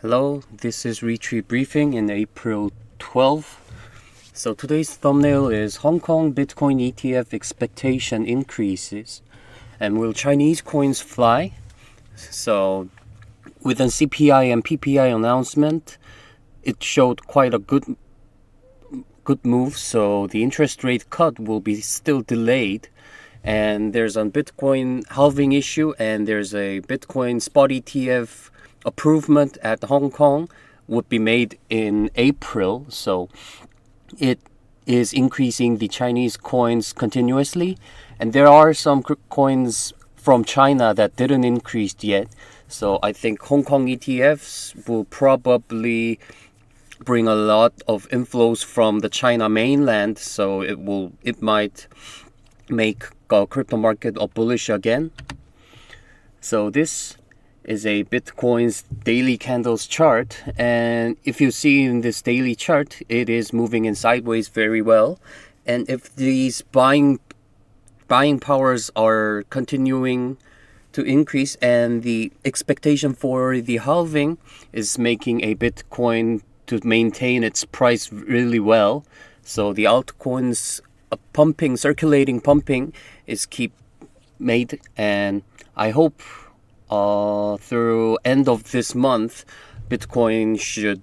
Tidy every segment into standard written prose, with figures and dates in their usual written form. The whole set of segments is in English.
Hello, this is Retreat Briefing in April 12th. So today's thumbnail is Hong Kong Bitcoin ETF expectation increases. And will Chinese coins fly? So with a CPI and PPI announcement, it showed quite a good move. So the interest rate cut will be still delayed. And there's a Bitcoin halving issue, and there's a Bitcoin spot ETF approval at Hong Kong would be made in April. So it is increasing the Chinese coins continuously. And there are some coins from China that didn't increase yet. So I think Hong Kong ETFs will probably bring a lot of inflows from the China mainland. So it might make crypto market bullish again. So this is a Bitcoin's daily candles chart, and if you see in this daily chart, it is moving in sideways very well. And if these buying powers are continuing to increase, and the expectation for the halving is making a Bitcoin to maintain its price really well, so the altcoins circulating pumping is keep made, and I hope through end of this month, Bitcoin should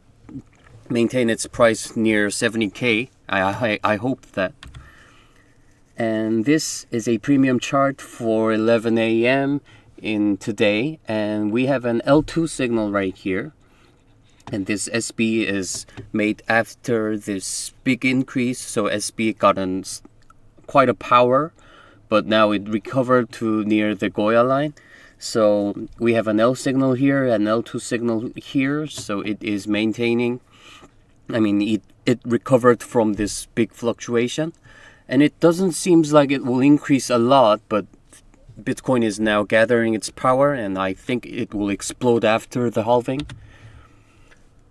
maintain its price near 70K. I hope that. And this is a premium chart for 11 a.m. in today, and we have an L2 signal right here. And this SB is made after this big increase, so SB got quite a power, but now it recovered to near the Goya line. So we have an L signal here, an L2 signal here, so it is maintaining. It recovered from this big fluctuation, and it doesn't seem like it will increase a lot, but Bitcoin is now gathering its power, and I think it will explode after the halving.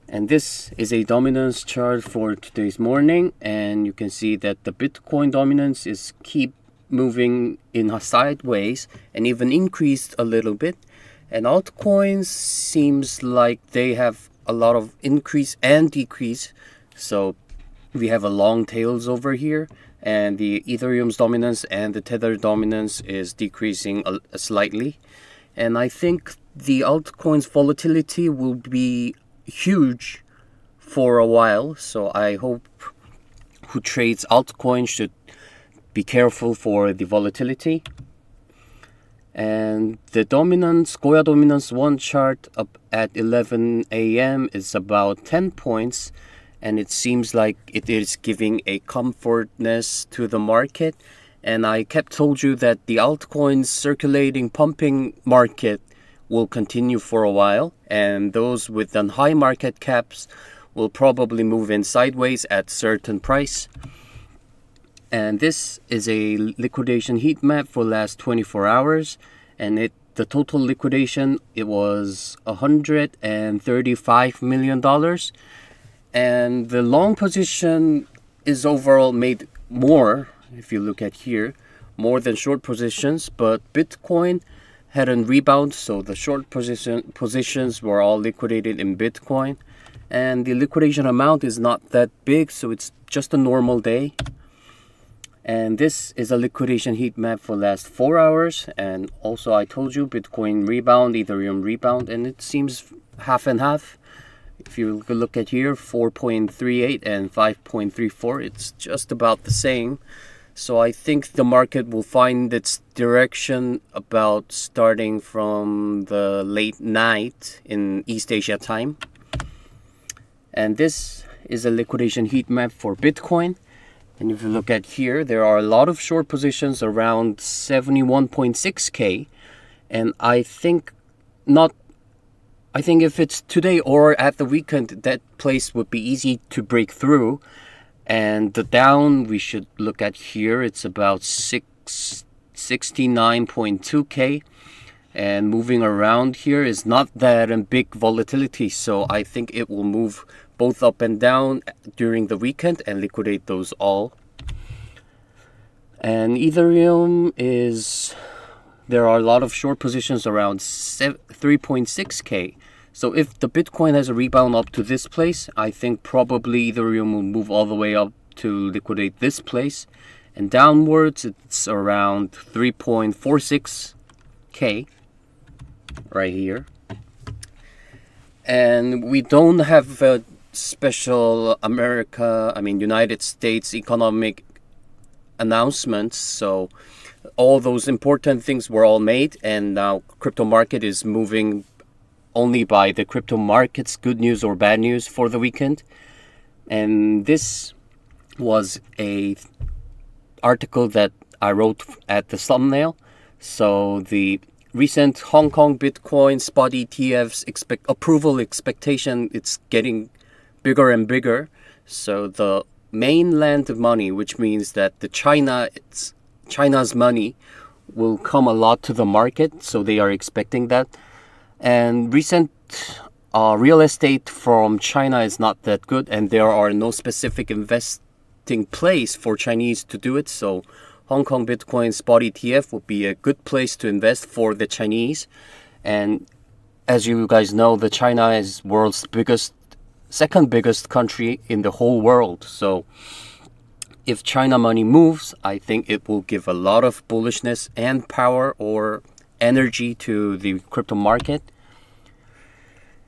And this is a dominance chart for today's morning, and you can see that the Bitcoin dominance is keep moving in sideways and even increased a little bit. And altcoins seems like they have a lot of increase and decrease. So we have a long tails over here, and the Ethereum's dominance and the Tether dominance is decreasing slightly. And I think the altcoins volatility will be huge for a while, so I hope who trades altcoins should be careful for the volatility. And the Goya dominance 1 chart up at 11 a.m. is about 10 points, and it seems like it is giving a comfortness to the market. And I kept told you that the altcoins circulating pumping market will continue for a while, and those with high market caps will probably move in sideways at certain price. And this is a liquidation heat map for last 24 hours, and the total liquidation, it was $135 million, and the long position is overall made more, if you look at here, more than short positions, but Bitcoin had a rebound, so the short positions were all liquidated in Bitcoin, and the liquidation amount is not that big, so it's just a normal day. And this is a liquidation heat map for last 4 hours, and also I told you Bitcoin rebound, Ethereum rebound, and it seems half and half. If you look at here, 4.38 and 5.34, it's just about the same. So I think the market will find its direction about starting from the late night in East Asia time. And this is a liquidation heat map for Bitcoin. And if you look at here, there are a lot of short positions around 71.6K. And I think if it's today or at the weekend, that place would be easy to break through. And the down we should look at here, it's about 69.2K. And moving around here is not that big volatility. So I think it will move both up and down during the weekend and liquidate those all. And Ethereum there are a lot of short positions around 3.6K. So if the Bitcoin has a rebound up to this place, I think probably Ethereum will move all the way up to liquidate this place. And downwards, it's around 3.46K right here. And we don't have a special United States economic announcements. So all those important things were all made, and now crypto market is moving only by the crypto market's good news or bad news for the weekend. And this was a article that I wrote at the thumbnail. So the recent Hong Kong Bitcoin spot ETF's approval expectation, it's getting bigger and bigger. So the mainland money, which means that China's money will come a lot to the market. So they are expecting that. And recent real estate from China is not that good, and there are no specific investing place for Chinese to do it. So Hong Kong Bitcoin spot ETF would be a good place to invest for the Chinese. And as you guys know, the China is world's second biggest country in the whole world. So if China money moves, I think it will give a lot of bullishness and power or energy to the crypto market.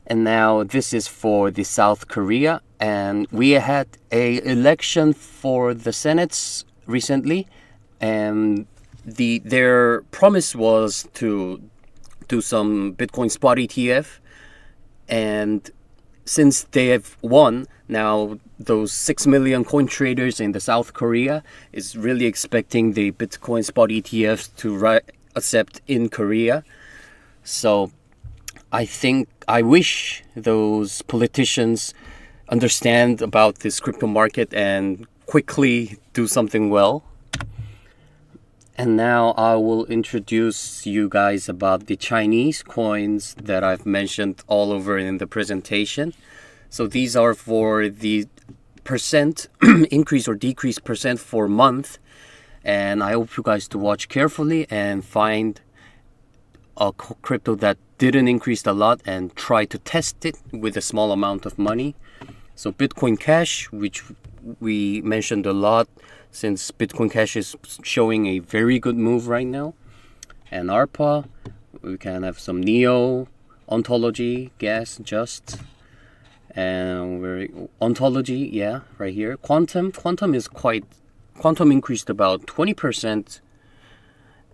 And now this is for the South Korea, and we had a election for the Senates recently, and their promise was to do some Bitcoin spot ETF. And since they have won, now those 6 million coin traders in the South Korea is really expecting the Bitcoin spot ETFs to accept in Korea. So I wish those politicians understand about this crypto market and quickly do something well. And now I will introduce you guys about the Chinese coins that I've mentioned all over in the presentation. So these are for the percent increase or decrease percent for month. And I hope you guys to watch carefully and find a crypto that didn't increase a lot and try to test it with a small amount of money. So Bitcoin Cash, which we mentioned a lot since Bitcoin Cash is showing a very good move right now. And ARPA, we can have some Neo, Ontology, Gas, Just, and Ontology, yeah, right here. Quantum increased about 20%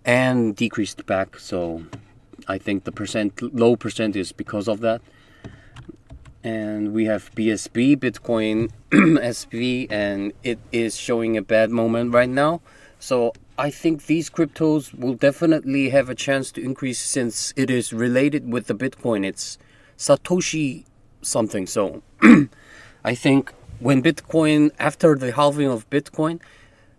and decreased back. So I think the low percent is because of that. And we have BSB, Bitcoin SV, and it is showing a bad moment right now. So I think these cryptos will definitely have a chance to increase since it is related with the Bitcoin. It's Satoshi something. So I think when Bitcoin, after the halving of Bitcoin,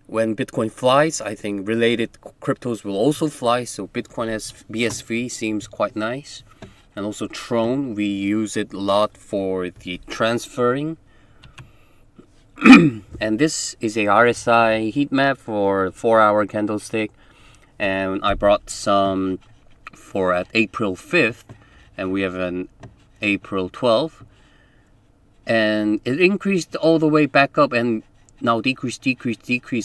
when Bitcoin flies, I think related cryptos will also fly. So Bitcoin as BSV seems quite nice. And also Tron, we use it a lot for the transferring. And this is a RSI heat map for 4-hour candlestick. And I brought some for at April 5th. And we have an April 12th. And it increased all the way back up and now decrease.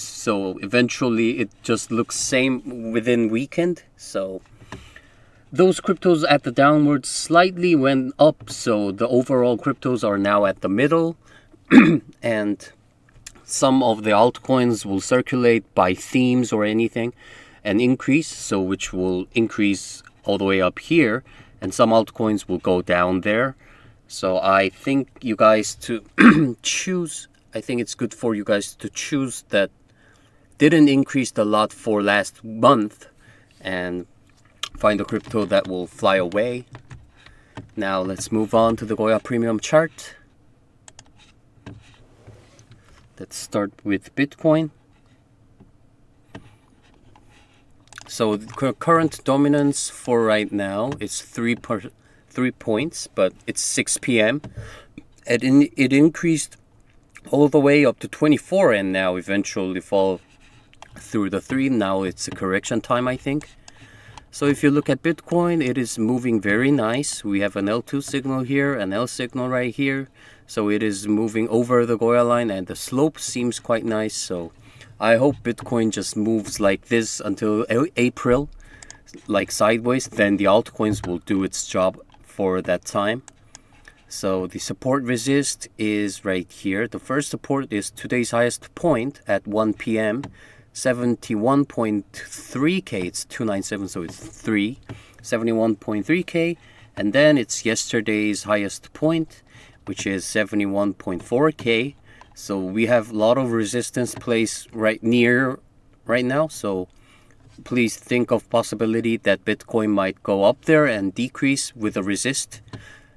So eventually it just looks same within weekend. So those cryptos at the downward slightly went up, so the overall cryptos are now at the middle. And some of the altcoins will circulate by themes or anything and increase, so which will increase all the way up here, and some altcoins will go down there. So I think you guys to choose, I think it's good for you guys to choose that didn't increase a lot for last month and find a crypto that will fly away. Now let's move on to the Goya Premium chart. Let's start with Bitcoin. So the current dominance for right now is 3 points, but it's 6 p.m. It increased all the way up to 24 and now eventually fall through the 3. Now it's a correction time, I think. So if you look at Bitcoin, it is moving very nice. We have an L2 signal here, an L signal right here. So it is moving over the Goya line and the slope seems quite nice. So I hope Bitcoin just moves like this until April, like sideways. Then the altcoins will do its job for that time. So the support resist is right here. The first support is today's highest point at 1 p.m. 71.3k. It's 297, so it's 3. 71.3k. And then it's yesterday's highest point, which is 71.4k. So we have a lot of resistance placed right near right now. So please think of possibility that Bitcoin might go up there and decrease with a resist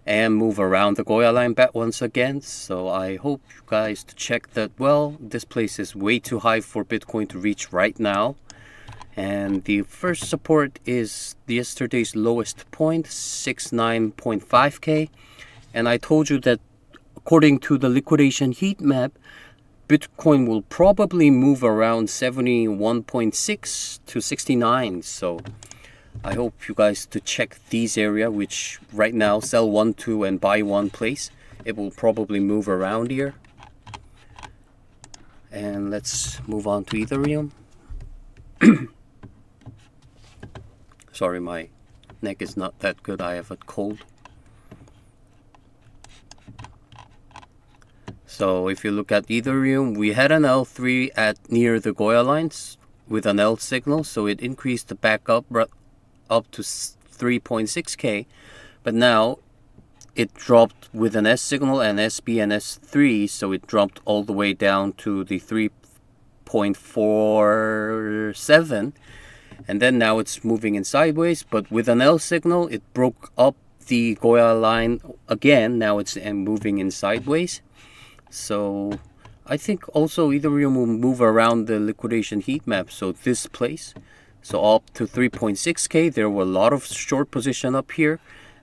and move around the Goya line back once again. So I hope you guys to check that. Well, this place is way too high for Bitcoin to reach right now. And the first support is yesterday's lowest point, 69.5k. And I told you that according to the liquidation heat map, Bitcoin will probably move around 71.6 to 69. So I hope you guys to check these area, which right now sell 1, 2 and buy 1 place. It will probably move around here. And let's move on to Ethereum. Sorry, my neck is not that good. I have a cold. So if you look at Ethereum, we had an L3 at near the Goya lines with an L signal. So it increased back up to 3.6k, but now it dropped with an S signal and SB and S3, so it dropped all the way down to the 3.47, and then now it's moving in sideways. But with an L signal, it broke up the Goya line again. Now it's moving in sideways. So I think also Ethereum will move around the liquidation heat map, so this place. So up to 3.6k, there were a lot of short position up here,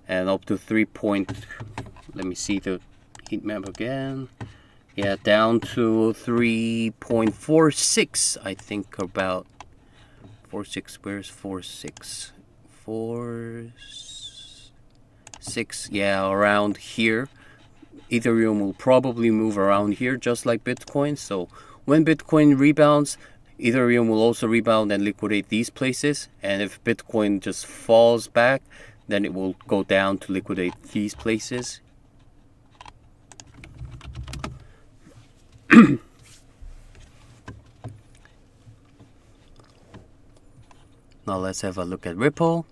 and up to let me see the heat map again. Yeah, down to 3.46, I think about 46. Where's 46? 46. Yeah, around here. Ethereum will probably move around here, just like Bitcoin. So when Bitcoin rebounds, Ethereum will also rebound and liquidate these places. And if Bitcoin just falls back, then it will go down to liquidate these places. Now let's have a look at Ripple.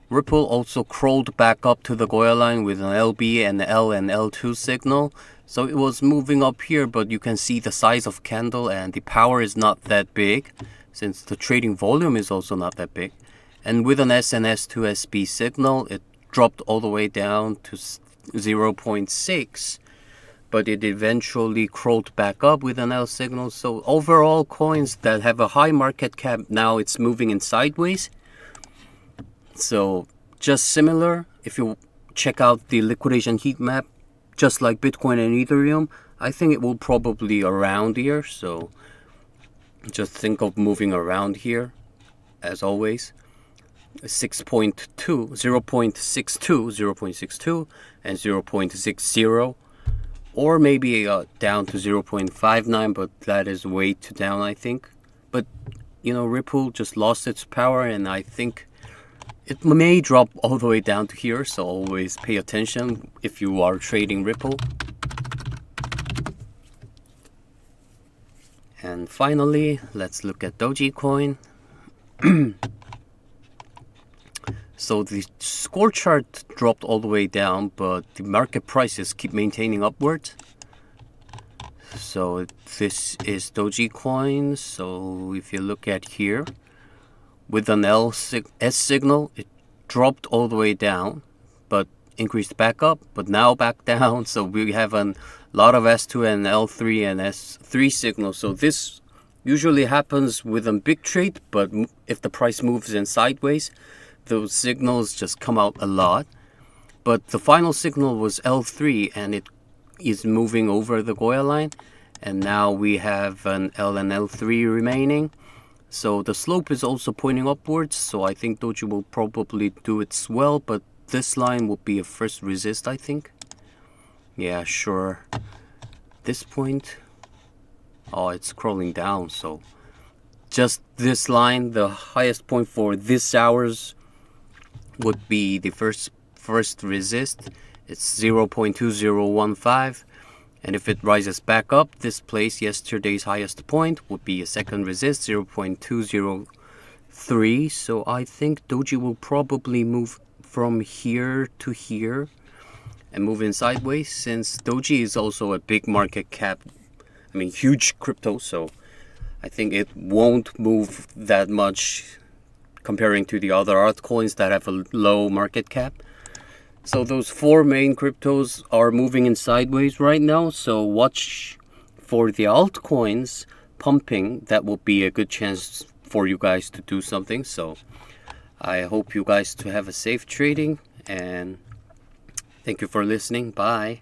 Ripple also crawled back up to the Goya line with an LB and L and L2 signal. So it was moving up here, but you can see the size of candle and the power is not that big, since the trading volume is also not that big. And with an S and S2 SB signal, it dropped all the way down to 0.6, but it eventually crawled back up with an L signal. So overall, coins that have a high market cap, now it's moving in sideways. So just similar, if you check out the liquidation heat map, just like Bitcoin and Ethereum, I think it will probably around here. So just think of moving around here as always. 0.62, and 0.60, or maybe down to 0.59, but that is way too down, I think. But you know, Ripple just lost its power, and I think it may drop all the way down to here, so always pay attention if you are trading Ripple. And finally, let's look at Dogecoin. So the score chart dropped all the way down, but the market prices keep maintaining upwards. So this is Dogecoin. So if you look at here, with an S signal, it dropped all the way down, but increased back up, but now back down. So we have a lot of S2 and L3 and S3 signals. So this usually happens with a big trade, but if the price moves in sideways, those signals just come out a lot. But the final signal was L3, and it is moving over the Goya line. And now we have an L and L3 remaining. So the slope is also pointing upwards, so I think Doji will probably do its well, but this line will be a first resist, I think. Yeah, sure. This point, oh, it's crawling down, so just this line, the highest point for this hours would be the first resist. It's 0.2015, and if it rises back up, this place, yesterday's highest point, would be a second resist, 0.203. So I think Doji will probably move from here to here and move in sideways, since Doji is also a big market cap, I mean huge crypto, so I think it won't move that much comparing to the other altcoins that have a low market cap. So those four main cryptos are moving in sideways right now, so watch for the altcoins pumping. That will be a good chance for you guys to do something. So I hope you guys to have a safe trading, and thank you for listening. Bye.